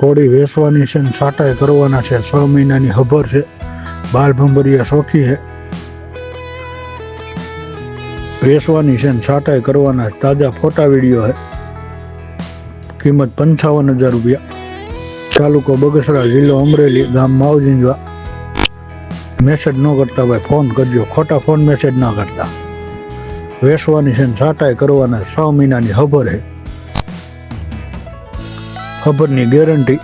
ઘોડી વેચવાની છે ને છાંટાઈ કરવાના છે. 6 મહિનાની હબર છે. બાલ ભંભરિયા શોખી છે. વેચવાની છે ને છાંટાઈ કરવાના. તાજા ફોટા વિડીયો છે. કિંમત 55,000 રૂપિયા. તાલુકો બગસરા, જિલ્લો અમરેલી, ગામ માવજીંજવા. મેસેજ ન કરતા ભાઈ, ફોન કરજો. ખોટા ફોન મેસેજ ના કરતા. વેચવાની છે ને છાંટાઈ કરવાના. 6 મહિનાની હબર છે. ખબરની ગેરંટી.